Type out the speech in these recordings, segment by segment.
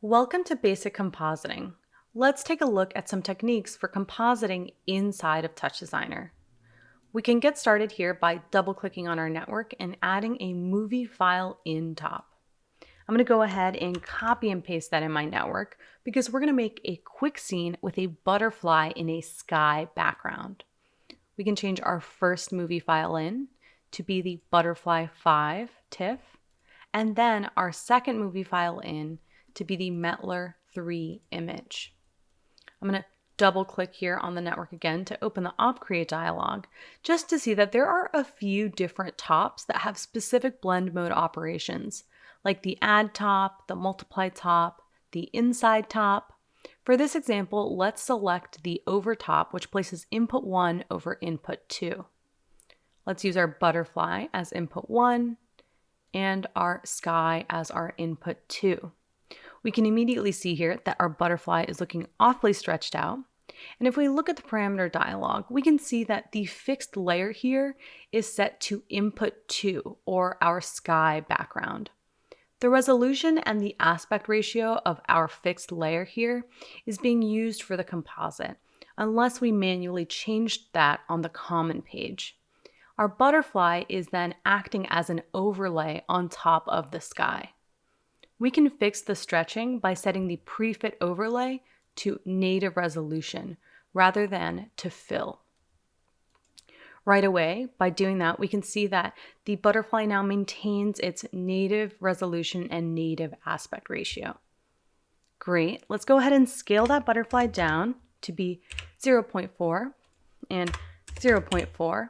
Welcome to Basic Compositing. Let's take a look at some techniques for compositing inside of TouchDesigner. We can get started here by double-clicking on our network and adding a movie file in top. I'm going to go ahead and copy and paste that in my network because we're going to make a quick scene with a butterfly in a sky background. We can change our first movie file in to be the butterfly 5 TIFF, and then our second movie file in to be the Metler 3 image. I'm going to double click here on the network again to open the Op Create dialog just to see that there are a few different tops that have specific blend mode operations, like the add top, the multiply top, the inside top. For this example, let's select the over top, which places input 1 over input 2. Let's use our butterfly as input 1 and our sky as our input 2. We can immediately see here that our butterfly is looking awfully stretched out. And if we look at the parameter dialog, we can see that the fixed layer here is set to input 2, or our sky background. The resolution and the aspect ratio of our fixed layer here is being used for the composite, unless we manually changed that on the common page. Our butterfly is then acting as an overlay on top of the sky. We can fix the stretching by setting the prefit overlay to native resolution rather than to fill. Right away, by doing that, we can see that the butterfly now maintains its native resolution and native aspect ratio. Great. Let's go ahead and scale that butterfly down to be 0.4 and 0.4.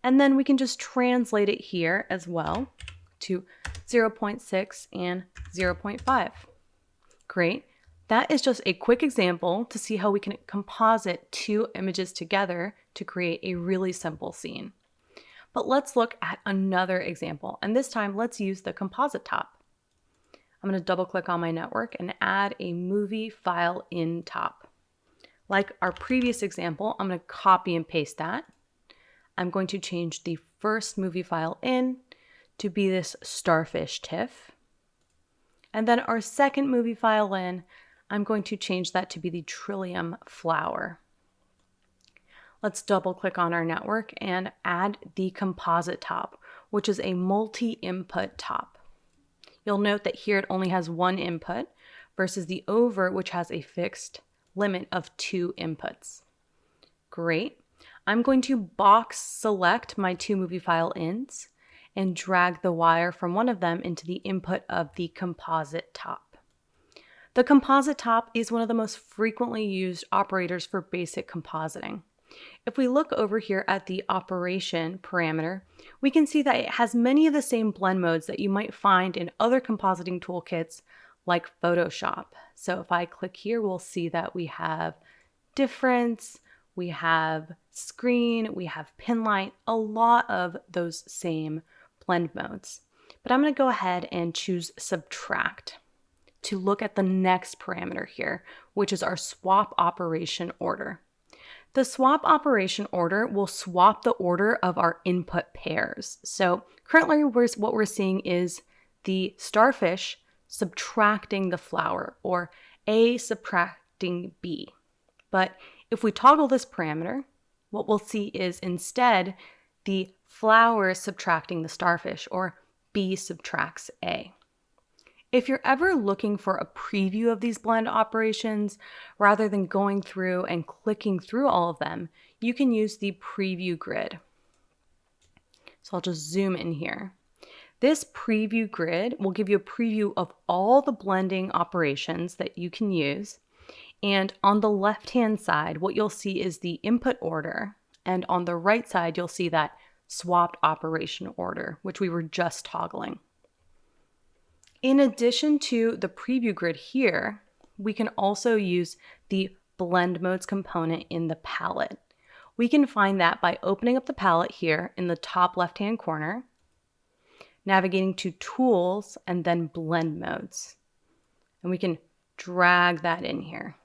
And then we can just translate it here as well to 0.6 and 0.5. Great. That is just a quick example to see how we can composite two images together to create a really simple scene. But let's look at another example, and this time let's use the composite top. I'm going to double click on my network and add a movie file in top. Like our previous example, I'm going to copy and paste that. I'm going to change the first movie file in to be this starfish TIFF. And then our second movie file in, I'm going to change that to be the trillium flower. Let's double click on our network and add the composite top, which is a multi-input top. You'll note that here it only has one input versus the over, which has a fixed limit of 2 inputs. Great. I'm going to box select my 2 movie file ins and drag the wire from one of them into the input of the composite top. The composite top is one of the most frequently used operators for basic compositing. If we look over here at the operation parameter, we can see that it has many of the same blend modes that you might find in other compositing toolkits like Photoshop. So if I click here, we'll see that we have difference, we have screen, we have pin light, a lot of those same blend modes. But I'm going to go ahead and choose subtract to look at the next parameter here, which is our swap operation order. The swap operation order will swap the order of our input pairs. So currently what we're seeing is the starfish subtracting the flower, or A subtracting B. But if we toggle this parameter, what we'll see is instead the flower subtracting the starfish, or B subtracts A. If you're ever looking for a preview of these blend operations, rather than going through and clicking through all of them, you can use the preview grid. So I'll just zoom in here. This preview grid will give you a preview of all the blending operations that you can use. And on the left-hand side, what you'll see is the input order. And on the right side, you'll see that swapped operation order, which we were just toggling. In addition to the preview grid here, we can also use the blend modes component in the palette. We can find that by opening up the palette here in the top left-hand corner, navigating to tools, and then blend modes. And we can drag that in here.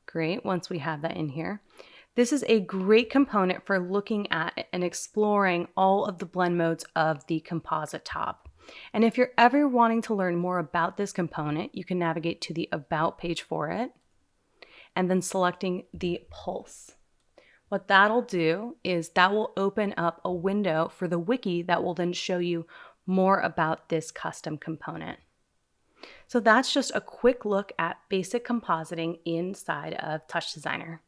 Great, once we have that in here. This is a great component for looking at and exploring all of the blend modes of the composite top. And if you're ever wanting to learn more about this component, you can navigate to the About page for it and then selecting the Pulse. What that'll do is that will open up a window for the wiki that will then show you more about this custom component. So that's just a quick look at basic compositing inside of TouchDesigner.